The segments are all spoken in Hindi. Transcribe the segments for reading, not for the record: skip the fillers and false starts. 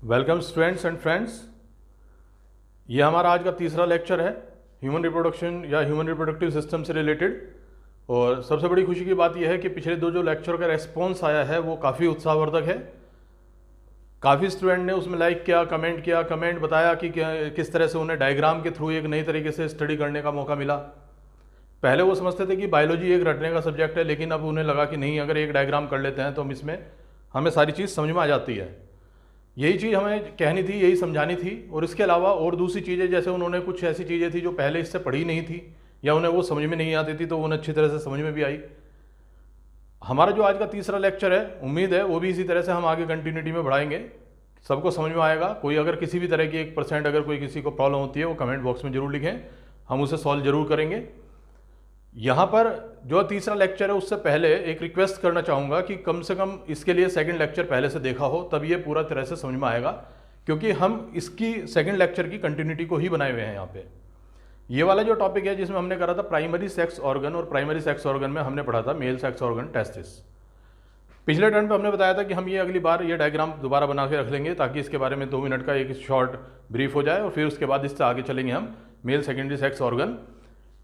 Welcome students and friends. ये हमारा आज का तीसरा लेक्चर है ह्यूमन रिप्रोडक्शन या ह्यूमन रिप्रोडक्टिव सिस्टम से रिलेटेड। और सबसे बड़ी खुशी की बात यह है कि पिछले दो जो लेक्चर का रेस्पॉन्स आया है वो काफ़ी उत्साहवर्धक है। काफ़ी स्टूडेंट ने उसमें लाइक किया, कमेंट बताया कि किस तरह से उन्हें डायग्राम के थ्रू एक नई तरीके से स्टडी करने का मौका मिला। पहले वो समझते थे कि बायोलॉजी एक रटने का सब्जेक्ट है, लेकिन अब उन्हें लगा कि नहीं, अगर एक डायग्राम कर लेते हैं तो हम इसमें हमें सारी चीज़ समझ में आ जाती है। यही चीज़ हमें कहनी थी, यही समझानी थी। और इसके अलावा और दूसरी चीज़ें, जैसे उन्होंने कुछ ऐसी चीज़ें थी जो पहले इससे पढ़ी नहीं थी या उन्हें वो समझ में नहीं आती थी, तो उन्हें अच्छी तरह से समझ में भी आई। हमारा जो आज का तीसरा लेक्चर है, उम्मीद है वो भी इसी तरह से हम आगे कंटिन्यूटी में बढ़ाएंगे, सबको समझ में आएगा। कोई अगर किसी भी तरह की 1% अगर कोई किसी को प्रॉब्लम होती है वो कमेंट बॉक्स में जरूर लिखें, हम उसे सॉल्व जरूर करेंगे। यहाँ पर जो तीसरा लेक्चर है उससे पहले एक रिक्वेस्ट करना चाहूँगा कि कम से कम इसके लिए सेकंड लेक्चर पहले से देखा हो, तब ये पूरा तरह से समझ में आएगा, क्योंकि हम इसकी सेकंड लेक्चर की कंटिन्यूटी को ही बनाए हुए हैं। यहाँ पे ये वाला जो टॉपिक है जिसमें हमने करा था प्राइमरी सेक्स ऑर्गन, और प्राइमरी सेक्स ऑर्गन में हमने पढ़ा था मेल सेक्स ऑर्गन टेस्टिस। पिछले टर्न पे हमने बताया था कि हम ये अगली बार ये डायग्राम दोबारा बना के रख लेंगे, ताकि इसके बारे में 2 मिनट का एक शॉर्ट ब्रीफ हो जाए, और फिर उसके बाद इससे आगे चलेंगे हम मेल सेकेंडरी सेक्स ऑर्गन।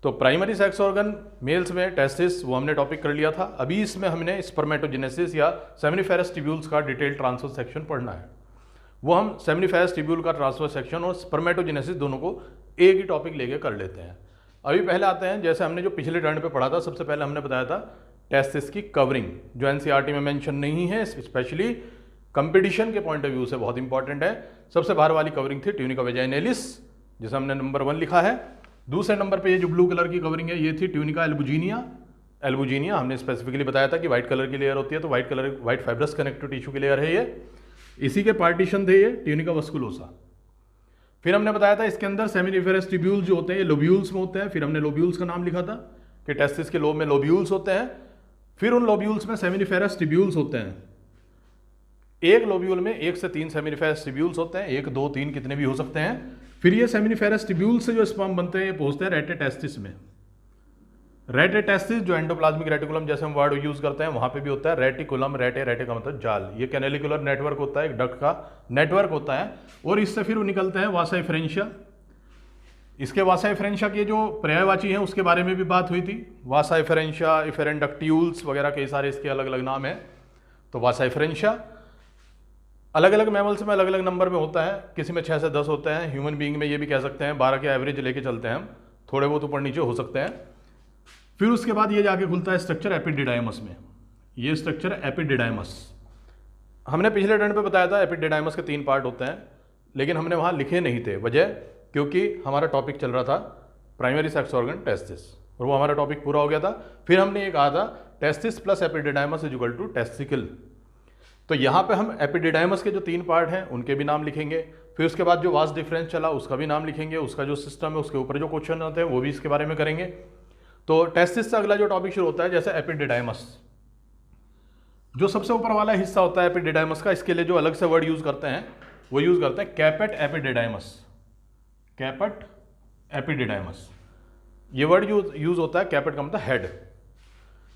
तो प्राइमरी सेक्स ऑर्गन मेल्स में टेस्टिस वो हमने टॉपिक कर लिया था। अभी इसमें हमने स्पर्मेटोजेनेसिस या सेमिनिफेरस ट्यूब्यूल्स का डिटेल ट्रांसफर सेक्शन पढ़ना है। वो हम सेमिनिफेरस ट्यूब्यूल का ट्रांसफर सेक्शन और स्पर्मेटोजेनेसिस दोनों को एक ही टॉपिक लेके कर लेते हैं। अभी पहले आते हैं, जैसे हमने जो पिछले टर्न पे पढ़ा था, सबसे पहले हमने बताया था टेस्टिस की कवरिंग, जो एनसीईआरटी में मेंशन नहीं है, स्पेशली कंपटीशन के पॉइंट ऑफ व्यू से बहुत इंपॉर्टेंट है। सबसे बाहर वाली कवरिंग थी ट्यूनिका वेजाइनलिस, जिसे हमने नंबर 1 लिखा है। दूसरे नंबर पे ये जो ब्लू कलर की कवरिंग है ये थी ट्यूनिका एल्बुजिनिया। हमने स्पेसिफिकली बताया था कि व्हाइट कलर की लेयर होती है, तो व्हाइट फाइब्रस कनेक्टिव टिश्यू की लेयर है ये। इसी के पार्टीशन थे ये ट्यूनिका वस्कुलोसा। फिर हमने बताया था इसके अंदर सेमिनिफेरस ट्यूब्यूल्स जो होते हैं ये लोब्यूल्स में होते हैं। फिर हमने लोब्यूल्स का नाम लिखा था कि टेस्टिस के लोब में लोब्यूल्स होते हैं। फिर उन लोब्यूल्स में सेमिनिफेरस ट्यूब्यूल्स होते हैं। एक लोब्यूल में 1 से 3 सेमिनिफेरस ट्यूब्यूल्स होते हैं, 1, 2, 3 कितने भी हो सकते हैं। फिर ये सेमिनिफेरस ट्यूब्यूल से जो स्पर्म बनते हैं ये पहुंचते हैं रेटेटेस्टिस में। रेटेटेस्टिस जो एंडोप्लाज्मिक रेटिकुलम जैसे हम वर्ड यूज करते हैं वहां पे भी होता है रेटिकुलम। रेटे का मतलब जाल। ये कैनेलिकुलर नेटवर्क होता है, एक डक्ट का नेटवर्क होता है, और इससे फिर निकलते हैं वासा इफरेंशिया। इसके वासा इफरेंशिया के जो पर्यायवाची हैं उसके बारे में भी बात हुई थी। वासा इफरेंशिया, इफेरेंडक्ट्यूल्स वगैरह कई सारे इसके अलग अलग नाम हैं। तो वासा इफरेंशिया अलग अलग मैमल्स में अलग अलग नंबर में होता है, किसी में 6 से 10 होते हैं। ह्यूमन बीइंग में ये भी कह सकते हैं 12 के एवरेज लेके चलते हैं हम, थोड़े बहुत ऊपर नीचे हो सकते हैं। फिर उसके बाद ये जाके खुलता है स्ट्रक्चर एपिडिडाइमस में। ये स्ट्रक्चर एपिडिडाइमस हमने पिछले टर्न पे बताया था। एपिडिडाइमस के 3 पार्ट होते हैं, लेकिन हमने वहाँ लिखे नहीं थे। वजह क्योंकि हमारा टॉपिक चल रहा था प्राइमरी सेक्स ऑर्गन टेस्टिस, और वो हमारा टॉपिक पूरा हो गया था। फिर हमने ये कहा था testis plus epididymis is equal to testicle. तो यहाँ पे हम एपिडिडाइमस के जो 3 पार्ट हैं उनके भी नाम लिखेंगे। फिर उसके बाद जो वास डिफरेंस चला उसका भी नाम लिखेंगे, उसका जो सिस्टम है उसके ऊपर जो क्वेश्चन होते हैं वो भी इसके बारे में करेंगे। तो टेस्टिस से अगला जो टॉपिक शुरू होता है, जैसे एपिडिडाइमस, जो सबसे ऊपर वाला हिस्सा होता है एपिडिडाइमस का, इसके लिए जो अलग से वर्ड यूज करते हैं वो यूज करते हैं कैपेट एपिडिडाइमस। कैपेट एपिडिडाइमस ये वर्ड यूज होता है। कैपेट का मतलब हेड।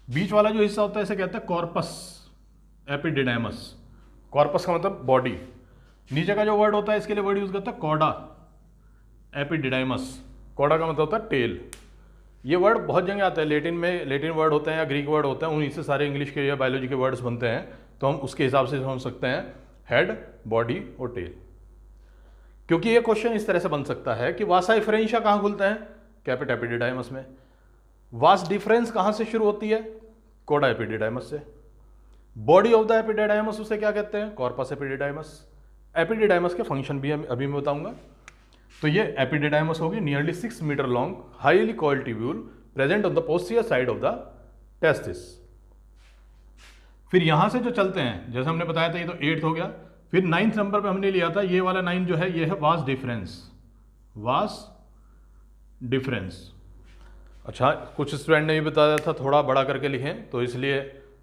बीच वाला जो हिस्सा होता है इसे कहते हैं कॉर्पस एपिडिडाइमस। कॉर्पस का मतलब बॉडी। नीचे का जो वर्ड होता है इसके लिए वर्ड यूज करता है कॉडा एपिडिडाइमस। कॉडा का मतलब होता है टेल। ये वर्ड बहुत जगह आता है, लेटिन में लेटिन वर्ड होते हैं या ग्रीक वर्ड होते हैं, उन्हीं से सारे इंग्लिश के या बायोलॉजी के वर्ड्स बनते हैं। तो हम उसके हिसाब से समझ सकते हैं हेड, बॉडी और टेल। क्योंकि ये क्वेश्चन इस तरह से बन सकता है कि वासा इफरेंशिया कहाँ खुलते हैं? कैपेट एपिडिडाइमस में। वास डिफरेंस कहाँ से शुरू होती है? कॉडा एपिडिडाइमस से। बॉडी ऑफ द एपिडिडाइमस उसे क्या कहते हैं? Corpus epididymis. एपिडिडाइमस के फंक्शन भी अभी मैं बताऊंगा। तो ये एपिडिडाइमस होगी nearly 6 metre long highly coiled tubule present on the posterior side of the testis. फिर यहां से जो चलते हैं, जैसे हमने बताया था ये तो 8th हो गया। फिर 9th नंबर पे हमने लिया था, ये वाला 9 जो है ये है वास डिफरेंस। Vas deferens. अच्छा, कुछ स्टूडेंट ने भी बताया था थोड़ा बड़ा करके लिखें, तो इसलिए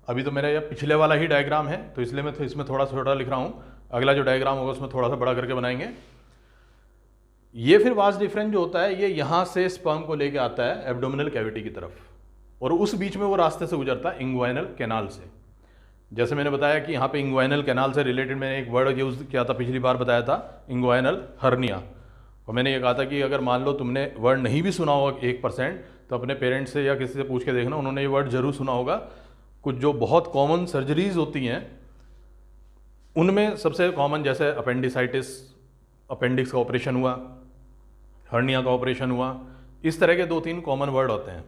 अभी तो मेरा ये पिछले वाला ही डायग्राम है, तो इसलिए मैं इसमें थोड़ा छोटा लिख रहा हूँ। अगला जो डायग्राम होगा उसमें थोड़ा सा बड़ा करके बनाएंगे। ये फिर वास डिफरेंस जो होता है ये यहाँ से स्पर्म को लेके आता है एब्डोमिनल कैविटी की तरफ, और उस बीच में वो रास्ते से गुजरता है इंग्वाइनल कैनाल से। जैसे मैंने बताया कि यहाँ पे इंग्वाइनल कैनाल से रिलेटेड मैंने एक वर्ड यूज़ किया था, पिछली बार बताया था, इंग्वाइनल हर्निया। और मैंने ये कहा था कि अगर मान लो तुमने वर्ड नहीं भी सुना होगा 1%, तो अपने पेरेंट्स से या किसी से पूछ के देखना, उन्होंने ये वर्ड जरूर सुना होगा। कुछ जो बहुत कॉमन सर्जरीज होती हैं उनमें सबसे कॉमन जैसे अपेंडिसाइटिस, अपेंडिक्स का ऑपरेशन हुआ, हर्निया का ऑपरेशन हुआ, इस तरह के 2-3 कॉमन वर्ड होते हैं।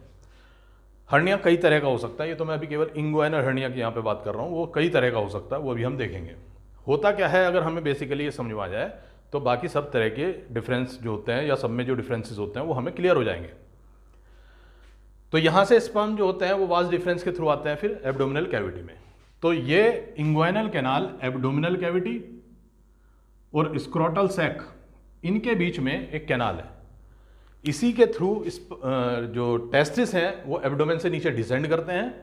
हर्निया कई तरह का हो सकता है, ये तो मैं अभी केवल इंग्वाइनल हर्निया की यहाँ पे बात कर रहा हूँ, वो कई तरह का हो सकता है, वो भी हम देखेंगे। होता क्या है, अगर हमें बेसिकली ये समझ में आ जाए तो बाकी सब तरह के डिफरेंस जो होते हैं या सब में जो डिफरेंसेस होते हैं वो हमें क्लियर हो जाएंगे। तो यहाँ से स्पर्म जो होते हैं वो वास डिफरेंस के थ्रू आते हैं फिर एब्डोमिनल कैविटी में। तो ये इंग्वाइनल कैनाल, एब्डोमिनल कैविटी और स्क्रोटल सैक, इनके बीच में एक कैनाल है। इसी के थ्रू इस जो टेस्टिस हैं वो एब्डोमेन से नीचे डिसेंड करते हैं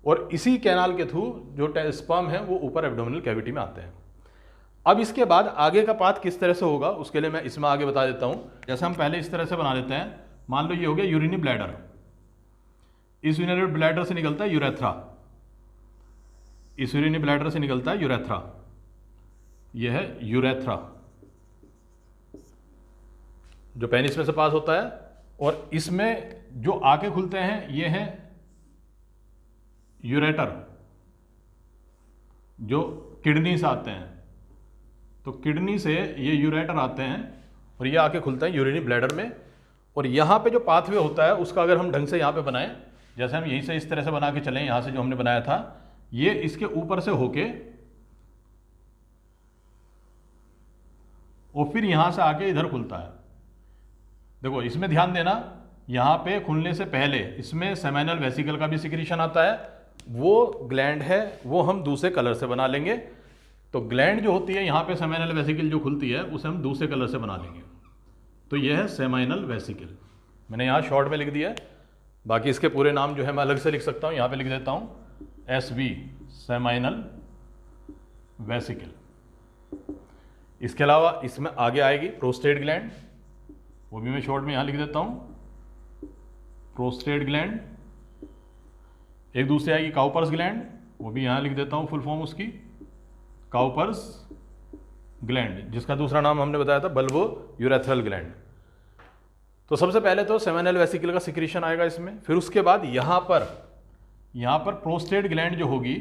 और इसी कैनाल के थ्रू जो स्पर्म है वो ऊपर एब्डोमिनल कैविटी में आते हैं। अब इसके बाद आगे का पाथ किस तरह से होगा उसके लिए मैं इसमें आगे बता देता हूँ। जैसे हम पहले इस तरह से बना देते हैं, मान लो ये हो गया यूरिनी ब्लैडर, इस यूरिनी ब्लैडर से निकलता है यूरेथ्रा, इस यूरिनी ब्लैडर से निकलता है यूरेथ्रा, यह है यूरेथ्रा जो पेनिस में से पास होता है। और इसमें जो आके खुलते हैं ये हैं यूरेटर, जो किडनी से आते हैं। तो किडनी से ये यूरेटर आते हैं और ये आके खुलता है यूरिनी ब्लैडर में। और यहाँ पे जो पाथवे होता है उसका अगर हम ढंग से यहाँ पे बनाएं, जैसे हम यहीं से इस तरह से बना के चलें, यहाँ से जो हमने बनाया था ये इसके ऊपर से होके और फिर यहाँ से आके इधर खुलता है। देखो इसमें ध्यान देना, यहाँ पे खुलने से पहले इसमें सेमिनल वेसिकल का भी सिक्रीशन आता है, वो ग्लैंड है वो हम दूसरे कलर से बना लेंगे। तो ग्लैंड जो होती है यहाँ पे सेमिनल वेसिकल जो खुलती है उसे हम दूसरे कलर से बना लेंगे। तो यह है सेमिनल वेसिकल, मैंने यहाँ शॉर्ट में लिख दिया है, बाकी इसके पूरे नाम जो है मैं अलग से लिख सकता हूँ, यहाँ पे लिख देता हूँ SV, सेमिनल वेसिकल। इसके अलावा इसमें आगे आएगी प्रोस्टेट ग्लैंड, वो भी मैं शॉर्ट में यहाँ लिख देता हूँ प्रोस्टेट ग्लैंड। एक दूसरी आएगी काउपर्स ग्लैंड, वो भी यहाँ लिख देता हूँ फुल फॉर्म उसकी, काउपर्स ग्लैंड, जिसका दूसरा नाम हमने बताया था बल्बो यूरेथ्रल ग्लैंड। तो सबसे पहले तो सेमिनल वेसिकल का सिक्रीशन आएगा इसमें, फिर उसके बाद यहाँ पर प्रोस्टेट ग्लैंड जो होगी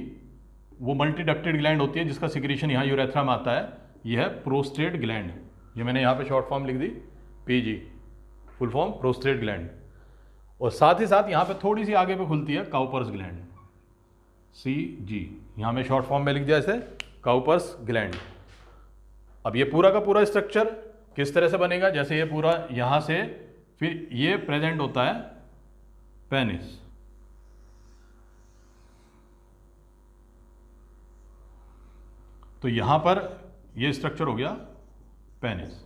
वो मल्टीडक्टेड ग्लैंड होती है जिसका सिक्रीशन यहाँ यूरेथ्रा में आता है, यह है प्रोस्टेट ग्लैंड। ये मैंने यहाँ पे शॉर्ट फॉर्म लिख दी PG, full form prostate gland. और साथ ही साथ यहाँ पे थोड़ी सी आगे पे खुलती है काउपर्स ग्लैंड, CG, यहाँ में शॉर्ट फॉर्म में लिख दिया इसे काउपर्स ग्लैंड। अब ये पूरा का पूरा स्ट्रक्चर किस तरह से बनेगा, जैसे ये पूरा यहाँ से फिर ये प्रेजेंट होता है पेनिस, तो यहाँ पर ये स्ट्रक्चर हो गया पेनिस।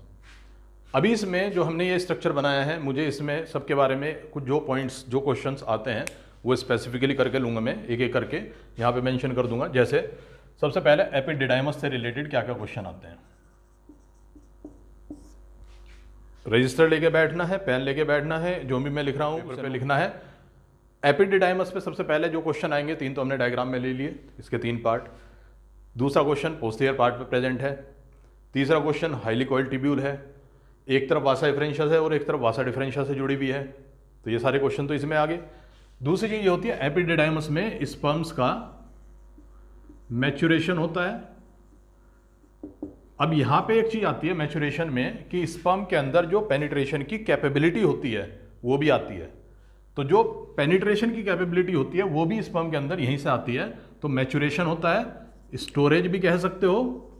अभी इसमें जो हमने ये स्ट्रक्चर बनाया है, मुझे इसमें सबके बारे में कुछ जो पॉइंट्स, जो क्वेश्चंस आते हैं वो स्पेसिफिकली करके लूँगा, मैं एक एक करके यहाँ पे मेंशन कर दूंगा। जैसे सबसे पहले एपिडिडाइमस से रिलेटेड क्या क्या क्वेश्चन आते हैं। रजिस्टर लेके बैठना है, पेन लेके बैठना है, जो भी मैं लिख रहा हूँ उस पर लिखना है। एपिडिडाइमस पे सबसे पहले जो क्वेश्चन आएंगे, 3 तो हमने डायग्राम में ले लिए, इसके 3 पार्ट। दूसरा क्वेश्चन पोस्टीरियर पार्ट पे प्रेजेंट है। तीसरा क्वेश्चन हाईली कॉइल्ड ट्यूब्यूल है, एक तरफ वासा डिफरेंशियस है और एक तरफ वासा डिफरेंशियस से जुड़ी हुई है। तो ये सारे क्वेश्चन तो इसमें आ गए। दूसरी चीज ये होती है एपिडिडाइमस में स्पर्म्स का मैच्योरेशन होता है। अब यहाँ पे एक चीज आती है मैच्योरेशन में कि स्पर्म के अंदर जो पेनिट्रेशन की कैपेबिलिटी होती है वो भी आती है। तो जो पेनिट्रेशन की कैपेबिलिटी होती है वो भी स्पर्म के अंदर यहीं से आती है। तो मैच्योरेशन होता है, स्टोरेज भी कह सकते हो।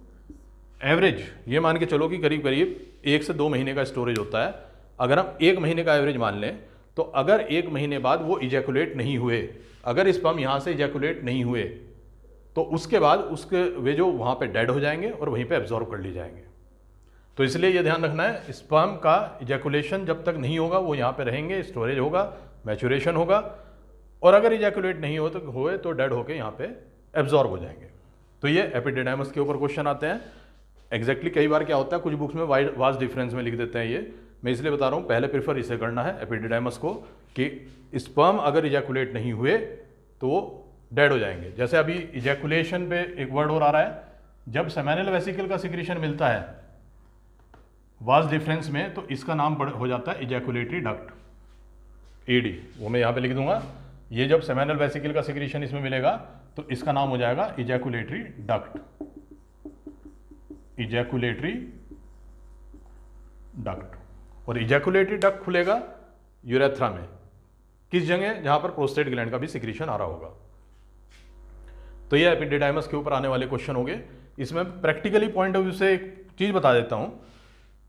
एवरेज ये मान के चलो कि करीब करीब 1 से 2 महीने का स्टोरेज होता है। अगर हम 1 महीने का एवरेज मान लें तो अगर 1 महीने बाद वो इजैकुलेट नहीं हुए, अगर स्पर्म यहाँ से इजैकुलेट नहीं हुए तो उसके बाद उसके वे जो वहाँ पे डेड हो जाएंगे और वहीं पे एब्जॉर्ब कर लिए जाएंगे। तो इसलिए ये ध्यान रखना है, स्पर्म का इजैकुलेशन जब तक नहीं होगा वो यहाँ पे रहेंगे, स्टोरेज होगा, मैच्योरेशन होगा, और अगर इजैकुलेट नहीं हुए तो डेड होके यहाँ पे एब्जॉर्ब हो जाएंगे। तो ये एपिडिडाइमस के ऊपर क्वेश्चन आते हैं। एग्जैक्टली कई बार क्या होता है, कुछ बुक्स में वास्ट डिफरेंस में लिख देते हैं। ये मैं इसलिए बता रहा हूँ, पहले प्रेफर इसे करना है एपिडिडाइमस को, कि स्पर्म अगर इजैकुलेट नहीं हुए तो डेड हो जाएंगे। जैसे अभी इजैकुलेशन पे एक वर्ड और आ रहा है, जब सेमिनल वेसिकल का सिक्रीशन मिलता है वास डिफरेंस में तो इसका नाम हो जाता है इजैकुलेटरी डक्ट, ईडी, वो मैं यहाँ पे लिख दूंगा। ये जब सेमिनल वेसिकल का सिक्रीशन इसमें मिलेगा तो इसका नाम हो जाएगा इजैकुलेटरी डक्ट, इजैकुलेटरी डक्ट। और इजैकुलेटरी डक्ट खुलेगा यूरेथ्रा में, किस जगह, जहां पर प्रोस्टेट ग्लैंड का भी सिक्रीशन आ रहा होगा। तो ये एपिडिडाइमस के ऊपर आने वाले क्वेश्चन होंगे। इसमें प्रैक्टिकली पॉइंट ऑफ व्यू से एक चीज बता देता हूं,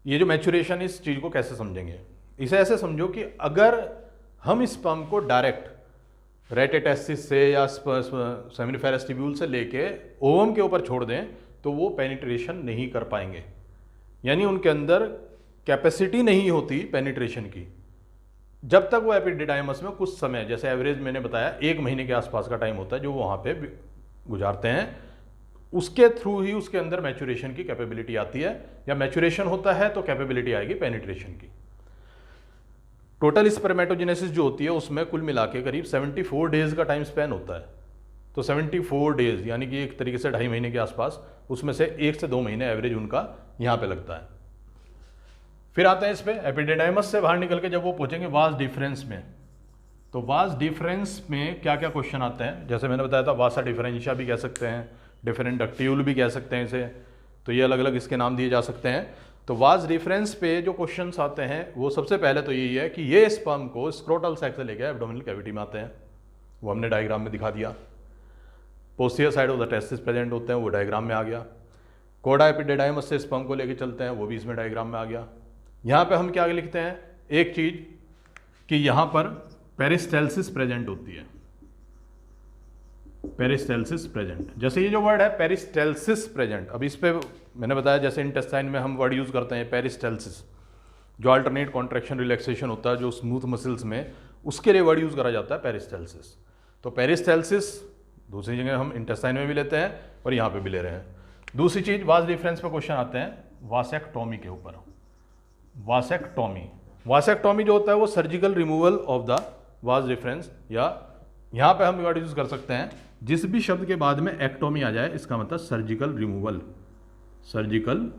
ये जो मैच्योरेशन, इस चीज को कैसे समझेंगे। इसे ऐसे समझो कि अगर हम इस स्पर्म को डायरेक्ट रेटेटेस्टिस से या सेमिनिफेरस ट्यूब्यूल से लेके ओवम के ऊपर छोड़ दें तो वो पेनिट्रेशन नहीं कर पाएंगे, यानी उनके अंदर कैपेसिटी नहीं होती पेनिट्रेशन की। जब तक वो एपिडिडाइमस में कुछ समय, जैसे एवरेज मैंने बताया 1 महीने के आसपास का टाइम होता है जो वो वहाँ पे गुजारते हैं, उसके थ्रू ही उसके अंदर मैच्योरेशन की कैपेबिलिटी आती है, या मैच्योरेशन होता है तो कैपेबिलिटी आएगी पेनिट्रेशन की। टोटल स्पर्मेटोजेनेसिस जो होती है उसमें कुल मिला के करीब 74 डेज का टाइम स्पैन होता है। तो 74 डेज यानी कि एक तरीके से 2.5 महीने के आसपास, उसमें से 1 से 2 महीने एवरेज उनका यहाँ पे लगता है। फिर आते हैं इस पे एपिडिडाइमस से बाहर निकल के जब वो पहुंचेंगे वास डिफरेंस में, तो वास डिफरेंस में क्या क्या क्वेश्चन आते हैं। जैसे मैंने बताया था वासा डिफरेंशिया भी कह सकते हैं, डिफरेंट डक्ट्यूल भी कह सकते हैं इसे, तो ये अलग अलग इसके नाम दिए जा सकते हैं। तो वास डिफरेंस पे जो क्वेश्चंस आते हैं वो सबसे पहले तो यही है कि ये स्पर्म को स्क्रोटल सैक से लेकर एब्डोमिनल कैविटी में आते हैं, वो हमने डायग्राम में दिखा दिया। Posterior side of the testis present होते हैं, वो डायग्राम में आ गया। कोडा एपिडिडाइमस से स्पर्म को लेकर चलते हैं, वो भी इसमें डायग्राम में आ गया। यहाँ पे हम क्या लिखते हैं, एक चीज कि यहाँ पर पेरिस्टेल्सिस प्रेजेंट होती है, पेरिस्टेल्सिस प्रेजेंट। जैसे ये जो वर्ड है पेरिस्टेल्सिस प्रेजेंट, अब इस पे मैंने बताया जैसे इंटेस्टाइन में हम वर्ड यूज करते हैं पेरिस्टेल्सिस, जो अल्टरनेट कॉन्ट्रैक्शन रिलैक्सेशन होता है जो स्मूथ मसल्स में, उसके लिए वर्ड यूज करा जाता है पेरिस्टेल्सिस। तो पेरिस्टेल्सिस दूसरी जगह हम इंटेस्टाइन में भी लेते हैं और यहाँ पे भी ले रहे हैं। दूसरी चीज वास डिफरेंस पे क्वेश्चन आते हैं वासेक्टोमी के ऊपर। वासेक्टोमी, वासेक्टोमी जो होता है वो surgical removal of the vas deferens, या यहाँ पे हम वर्ड यूज कर सकते हैं जिस भी शब्द के बाद में एक्टोमी आ जाए इसका मतलब सर्जिकल रिमूवल, सर्जिकल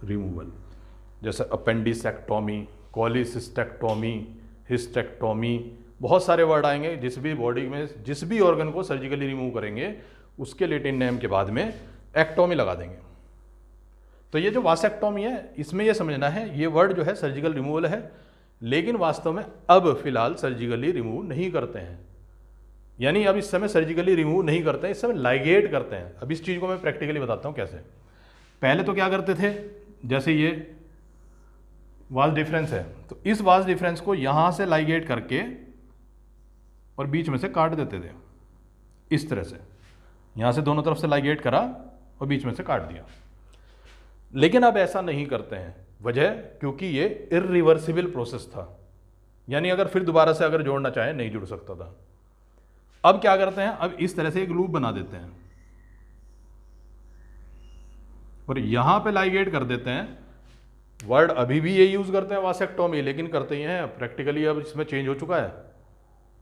रिमूवल। जैसे अपेंडिसेक्टोमी, कॉलिसिस्टेक्टोमी, हिस्टेक्टोमी, बहुत सारे वर्ड आएंगे। जिस भी बॉडी में जिस भी ऑर्गन को सर्जिकली रिमूव करेंगे उसके लेटिन नेम के बाद में एक्टोमी लगा देंगे। तो ये जो वासेक्टोमी है इसमें ये समझना है ये वर्ड जो है सर्जिकल रिमूवल है, लेकिन वास्तव में अब फिलहाल सर्जिकली रिमूव नहीं करते हैं, यानी अब इस समय सर्जिकली रिमूव नहीं करते हैं, इस समय लाइगेट करते हैं। अब इस चीज़ को मैं प्रैक्टिकली बताता हूँ कैसे। पहले तो क्या करते थे, जैसे ये वास डिफरेंस है तो इस वास डिफरेंस को यहाँ से लाइगेट करके और बीच में से काट देते थे इस तरह से, यहाँ से दोनों तरफ से लाइगेट करा और बीच में से काट दिया। लेकिन अब ऐसा नहीं करते हैं, वजह क्योंकि ये इरिवर्सिबल प्रोसेस था, यानी अगर फिर दोबारा से अगर जोड़ना चाहे नहीं जुड़ सकता था। अब क्या करते हैं, अब इस तरह से एक लूप बना देते हैं और यहां पे लाइगेट कर देते हैं। वर्ड अभी भी ये यूज करते हैं वासेक्टोमी, लेकिन करते ही हैं प्रैक्टिकली, अब इसमें चेंज हो चुका है।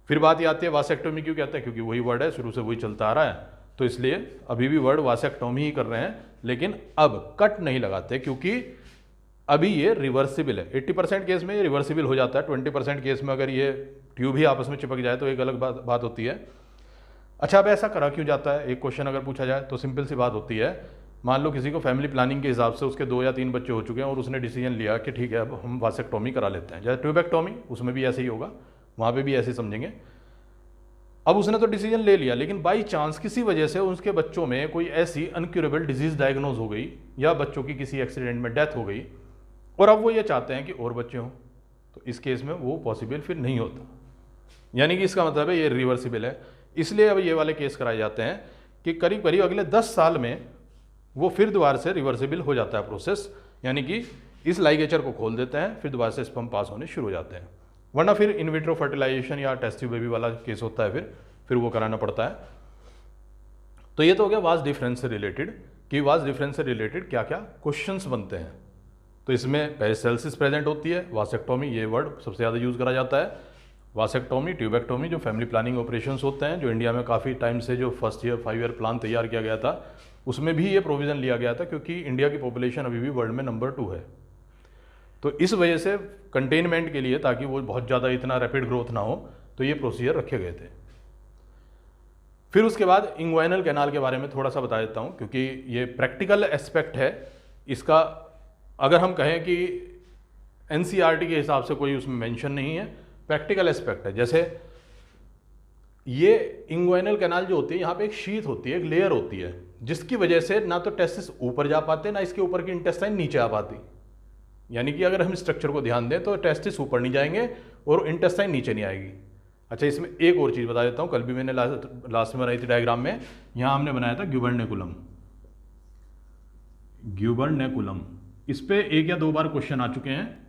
फिर बात ये आती है वासेक्टोमी क्यों कहते हैं, क्योंकि वही वर्ड है, शुरू से वही चलता आ रहा है, तो इसलिए अभी भी वर्ड वासेक्टोमी ही कर रहे हैं, लेकिन अब कट नहीं लगाते क्योंकि अभी ये रिवर्सिबल है। 80% केस में ये रिवर्सिबल हो जाता है, 20% केस में अगर ये ट्यूब ही आपस में चिपक जाए तो एक अलग बात होती है। अच्छा, अब ऐसा करा क्यों जाता है, एक क्वेश्चन अगर पूछा जाए तो सिंपल सी बात होती है। मान लो किसी को फैमिली प्लानिंग के हिसाब से उसके 2 या 3 बच्चे हो चुके हैं और उसने डिसीजन लिया कि ठीक है अब हम वासेक्टोमी करा लेते हैं, जैसे ट्यूबेक्टोमी, उसमें भी ऐसे ही होगा, वहाँ पे भी ऐसे समझेंगे। अब उसने तो डिसीजन ले लिया, लेकिन बाई चांस किसी वजह से उसके बच्चों में कोई ऐसी अनक्यूरेबल डिजीज डायग्नोज हो गई या बच्चों की किसी एक्सीडेंट में डेथ हो गई और अब वो ये चाहते हैं कि और बच्चे हों, तो इस केस में वो पॉसिबल फिर नहीं होता, यानी कि इसका मतलब है ये रिवर्सिबल है। इसलिए अब ये वाले केस कराए जाते हैं कि करीब करीब अगले 10 साल में वो फिर दोबारा से रिवर्सिबल हो जाता है प्रोसेस, यानी कि इस लाइगेचर को खोल देते हैं, फिर दोबारा से स्पर्म पास होने शुरू हो जाते हैं। वरना फिर इन विट्रो फर्टिलाइजेशन या टेस्ट ट्यूब बेबी वाला केस होता है, फिर वो कराना पड़ता है। तो ये तो हो गया वास डिफरेंस से रिलेटेड कि वास डिफरेंस से रिलेटेड क्या क्या क्वेश्चंस बनते हैं। तो इसमें पेरिस्टेल्सिस प्रेजेंट होती है, वासेक्टोमी ये वर्ड सबसे ज़्यादा यूज करा जाता है, वासेक्टोमी, ट्यूबेक्टोमी, जो फैमिली प्लानिंग ऑपरेशंस होते हैं, जो इंडिया में काफ़ी टाइम से जो फर्स्ट ईयर 5 ईयर प्लान तैयार किया गया था, उसमें भी ये प्रोविज़न लिया गया था, क्योंकि इंडिया की पॉपुलेशन अभी भी वर्ल्ड में नंबर 2 है। तो इस वजह से कंटेनमेंट के लिए, ताकि वो बहुत ज़्यादा इतना रैपिड ग्रोथ ना हो, तो ये प्रोसीजर रखे गए थे। फिर उसके बाद इंग्वाइनल कैनाल के बारे में थोड़ा सा बता देता हूँ, क्योंकि ये प्रैक्टिकल एस्पेक्ट है इसका। अगर हम कहें कि एनसीईआरटी के हिसाब से कोई उसमें मेंशन नहीं है, प्रैक्टिकल एस्पेक्ट है। जैसे ये इंग्वाइनल कैनाल जो होती है, यहाँ पे एक शीथ होती है, एक लेयर होती है, जिसकी वजह से ना तो टेस्टिस ऊपर जा पाते, ना इसके ऊपर की इंटेस्टाइन नीचे आ पाती। यानी कि अगर हम स्ट्रक्चर को ध्यान दें तो टेस्टिस ऊपर नहीं जाएंगे और इंटेस्टाइन नीचे नहीं आएगी। अच्छा, इसमें एक और चीज़ बता देता हूँ, कल भी मैंने लास्ट में बनाई थी डायग्राम में। यहाँ हमने बनाया था ग्यूबरनेकुलम। ग्यूबरनेकुलम, इस पे 1 या 2 बार क्वेश्चन आ चुके हैं।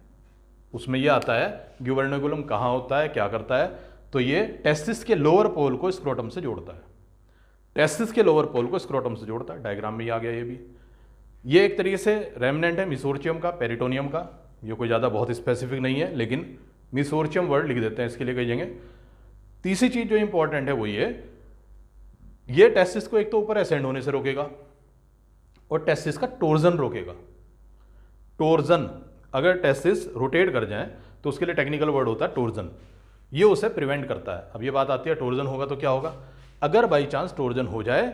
उसमें यह आता है ग्यूबरनेकुलम कहाँ होता है, क्या करता है। तो ये टेस्टिस के लोअर पोल को स्क्रोटम से जोड़ता है। टेस्टिस के लोअर पोल को स्क्रोटम से जोड़ता है। डायग्राम में ही आ गया ये भी। ये एक तरीके से रेमनेंट है मिसोर्चियम का, पेरिटोनियम का। ये कोई ज़्यादा बहुत स्पेसिफिक नहीं है, लेकिन मिसोर्चियम वर्ड लिख देते हैं इसके लिए कई जगह। तीसरी चीज़ जो इंपॉर्टेंट है वो ये टेस्टिस को एक तो ऊपर असेंड होने से रोकेगा और टेस्टिस का टोर्जन रोकेगा। टोर्जन, अगर टेस्टिस रोटेट कर जाए तो उसके लिए टेक्निकल वर्ड होता है टोर्जन। ये उसे प्रिवेंट करता है। अब ये बात आती है टोर्जन होगा तो क्या होगा। अगर बाई चांस टोर्जन हो जाए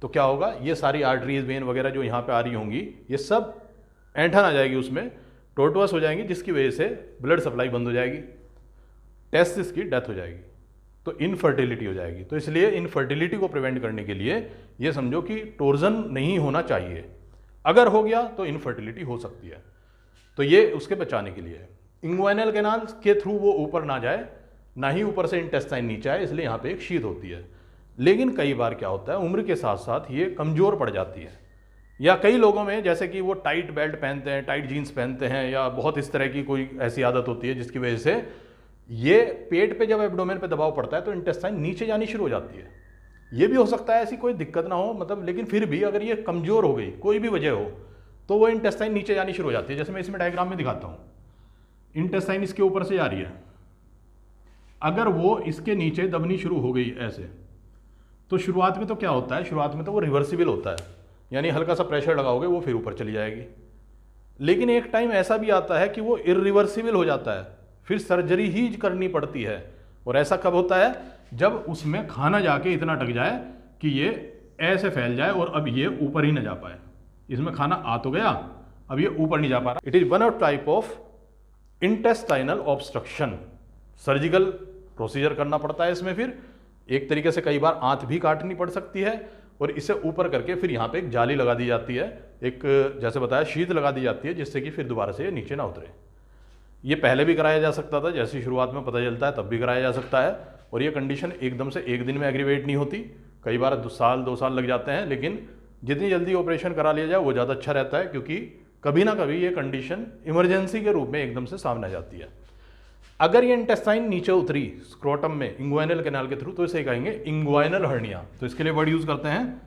तो क्या होगा, ये सारी आर्टरीज, वेन वगैरह जो यहाँ पे आ रही होंगी, ये सब ऐंठन आ जाएगी, उसमें टोर्टुअस हो जाएंगी, जिसकी वजह से ब्लड सप्लाई बंद हो जाएगी, टेस्टिस की डेथ हो जाएगी, तो इनफर्टिलिटी हो जाएगी। तो इसलिए इनफर्टिलिटी को प्रिवेंट करने के लिए ये समझो कि टोर्जन नहीं होना चाहिए। अगर हो गया तो इनफर्टिलिटी हो सकती है, तो ये उसके बचाने के लिए है। इंग्वाइनल कैनाल के थ्रू वो ऊपर ना जाए, ना ही ऊपर से इंटेस्टाइन नीचे आए, इसलिए यहाँ पे एक शीथ होती है। लेकिन कई बार क्या होता है, उम्र के साथ साथ ये कमज़ोर पड़ जाती है, या कई लोगों में जैसे कि वो टाइट बेल्ट पहनते हैं, टाइट जीन्स पहनते हैं, या बहुत इस तरह की कोई ऐसी आदत होती है जिसकी वजह से ये पेट पे जब एब्डोमेन पे दबाव पड़ता है तो इंटेस्टाइन नीचे जानी शुरू हो जाती है। ये भी हो सकता है ऐसी कोई दिक्कत ना हो, मतलब, लेकिन फिर भी अगर ये कमज़ोर हो गई, कोई भी वजह हो, तो वो इंटेस्टाइन नीचे जानी शुरू हो जाती है। जैसे मैं इसमें डायग्राम में दिखाता हूँ, इंटेस्टाइन इसके ऊपर से जा रही है, अगर वो इसके नीचे दबनी शुरू हो गई ऐसे, तो शुरुआत में तो क्या होता है, शुरुआत में तो वो रिवर्सिबल होता है, यानी हल्का सा प्रेशर लगाओगे वो फिर ऊपर चली जाएगी। लेकिन एक टाइम ऐसा भी आता है कि वो इरिवर्सिबल हो जाता है, फिर सर्जरी ही करनी पड़ती है। और ऐसा कब होता है, जब उसमें खाना जाके इतना अटक जाए कि ये ऐसे फैल जाए और अब ये ऊपर ही ना जा पाए। इसमें खाना आ तो गया, अब ये ऊपर नहीं जा पा रहा। It is one of type of intestinal obstruction. Surgical procedure करना पड़ता है इसमें। फिर एक तरीके से कई बार आंत भी काटनी पड़ सकती है, और इसे ऊपर करके फिर यहाँ पे एक जाली लगा दी जाती है, एक जैसे बताया शीट लगा दी जाती है, जिससे कि फिर दोबारा से ये नीचे ना उतरे। ये पहले भी कराया जा सकता था, जैसे शुरुआत में पता चलता है तब भी कराया जा सकता है। और ये कंडीशन एकदम से एक दिन में एग्रीवेट नहीं होती, कई बार 2 साल लग जाते हैं। लेकिन जितनी जल्दी ऑपरेशन करा लिया जाए वो ज़्यादा अच्छा रहता है, क्योंकि कभी ना कभी ये कंडीशन इमरजेंसी के रूप में एकदम से सामने आ जाती है। अगर ये इंटेस्टाइन नीचे उतरी स्क्रोटम में इंग्वाइनल कैनाल के थ्रू, तो इसे कहेंगे इंग्वाइनल हर्निया। तो इसके लिए वर्ड यूज करते हैं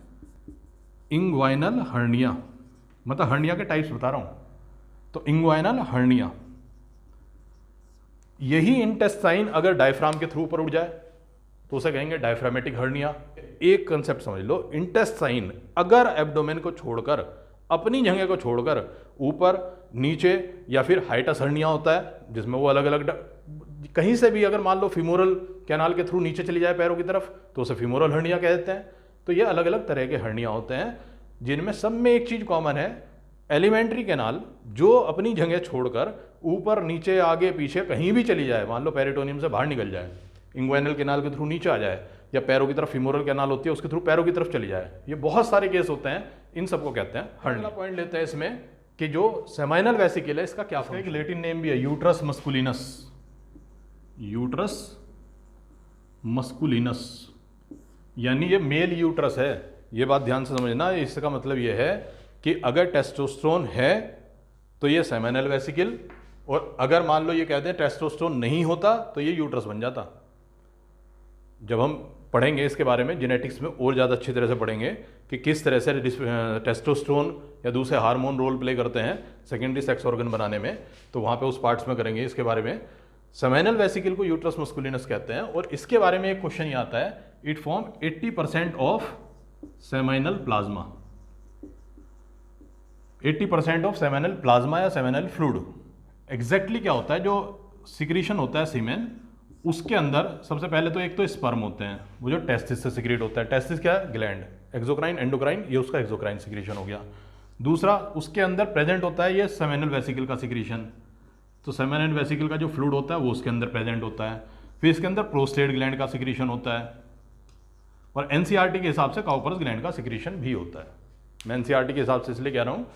इंग्वाइनल हर्निया, मतलब हर्निया के टाइप्स बता रहा हूं। तो इंग्वाइनल हर्निया, यही इंटेस्टाइन अगर डायफ्राम के थ्रू ऊपर उठ जाए तो उसे कहेंगे डायफ्रामेटिक हर्निया। एक कंसेप्ट समझ लो, इंटेस्टाइन अगर एब्डोमेन को छोड़कर, अपनी जगह को छोड़कर ऊपर, नीचे या फिर हाइटस हर्निया होता है, जिसमें वो अलग अलग कहीं से भी अगर मान लो फीमोरल कैनाल के थ्रू नीचे चली जाए पैरों की तरफ, तो उसे फीमोरल हर्निया कह देते हैं। तो ये अलग अलग तरह के हर्निया होते हैं, जिनमें सब में एक चीज़ कॉमन है, एलिमेंट्री कैनाल जो अपनी जगह छोड़कर ऊपर, नीचे, आगे, पीछे कहीं भी चली जाए, मान लो पेरिटोनियम से बाहर निकल जाए, इंग्वाइनल कैनाल के थ्रू नीचे आ जाए, या पैरों की तरफ फीमोरल कैनाल होती है उसके थ्रू पैरों की तरफ चली जाए, ये बहुत सारे केस होते हैं, इन सबको कहते हैं हर्निया। पॉइंट लेते हैं इसमें कि जो सेमाइनल वेसिकल है इसका क्या फंक्शन है। एक लेटिन नेम भी है, यूट्रस मस्कुलिनस। यूट्रस मस्कुलिनस यानी ये मेल यूट्रस है। ये बात ध्यान से समझना, इसका मतलब ये है कि अगर टेस्टोस्टेरोन है तो ये सेमाइनल वेसिकल, और अगर मान लो ये कहते हैं टेस्टोस्टेरोन नहीं होता तो ये यूट्रस बन जाता। जब हम पढ़ेंगे इसके बारे में जेनेटिक्स में और ज़्यादा अच्छी तरह से पढ़ेंगे कि किस तरह से टेस्टोस्टेरोन या दूसरे हार्मोन रोल प्ले करते हैं सेकेंडरी सेक्स ऑर्गन बनाने में, तो वहाँ पे उस पार्ट्स में करेंगे इसके बारे में। सेमेनल वेसिकल को यूट्रस मस्कुलिनस कहते हैं, और इसके बारे में एक क्वेश्चन ये आता है, it form 80% of seminal plasma, 80% of seminal plasma या सेमेनल फ्लूइड। एग्जैक्टली क्या होता है, जो सिक्रीशन होता है सीमेन, उसके अंदर सबसे पहले तो एक तो स्पर्म होते हैं, वो जो टेस्टिस से सिक्रीट होता है। टेस्टिस क्या है, ग्लैंड, एक्सोक्राइन एंडोक्राइन, ये उसका एक्सोक्राइन सिक्रीशन हो गया। दूसरा उसके अंदर प्रेजेंट होता है ये सेमेनल वेसिकल का सिक्रीशन, तो सेमेनल वेसिकल का जो फ्लूइड होता है वो उसके अंदर प्रेजेंट होता है। फिर इसके अंदर प्रोस्टेट ग्लैंड का सिक्रीशन होता है, और एनसीईआरटी के हिसाब से काउपरस ग्लैंड का सिक्रीशन भी होता है। मैं एनसीईआरटी के हिसाब से इसलिए कह रहा हूँ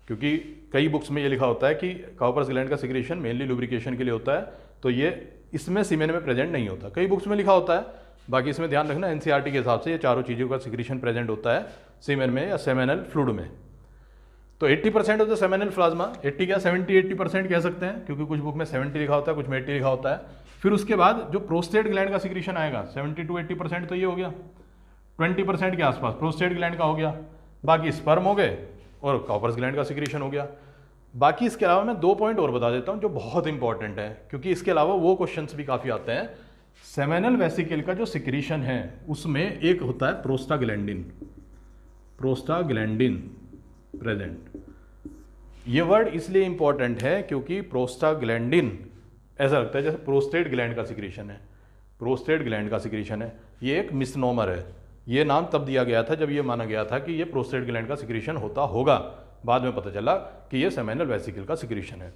क्योंकि कई बुक्स में ये लिखा होता है कि काउपरस ग्लैंड का सिक्रीशन मेनली लुब्रिकेशन के लिए होता है, तो ये इसमें सीमेन में प्रेजेंट नहीं होता। कई बुक्स में लिखा होता है, बाकी इसमें ध्यान रखना एनसीईआरटी के हिसाब से ये चारों चीज़ों का सिक्रीशन प्रेजेंट होता है सीमेन में या सेमेनल फ्लूइड में। तो 80% ऑफ द सेमेनल प्लाज्मा, 80 क्या 70-80% कह सकते हैं, क्योंकि कुछ बुक में 70 लिखा होता है, कुछ में 80 लिखा होता है। फिर उसके बाद जो प्रोस्टेट ग्लैंड का सिक्रीशन आएगा 70 to 80% तो ये हो गया, 20% के आसपास प्रोस्टेट ग्लैंड का हो गया, बाकी स्पर्म हो गए और काउपरस ग्लैंड का सिक्रीशन हो गया। बाकी इसके अलावा मैं 2 पॉइंट और बता देता हूँ जो बहुत इंपॉर्टेंट है, क्योंकि इसके अलावा वो क्वेश्चंस भी काफ़ी आते हैं। सेमेनल वेसिकल का जो सिक्रीशन है उसमें एक होता है प्रोस्टाग्लैंडिन, प्रोस्टाग्लैंडिन प्रेजेंट। ये वर्ड इसलिए इंपॉर्टेंट है क्योंकि प्रोस्टाग्लैंडिन ऐसा लगता है जैसे प्रोस्टेट ग्लैंड का सिक्रीशन है, प्रोस्टेट ग्लैंड का सिक्रीशन है। ये एक मिसनोमर है, ये नाम तब दिया गया था जब ये माना गया था कि ये प्रोस्टेट ग्लैंड का सिक्रीशन होता होगा, बाद में पता चला कि ये सेमेनल वेसिकल का सिक्रीशन है।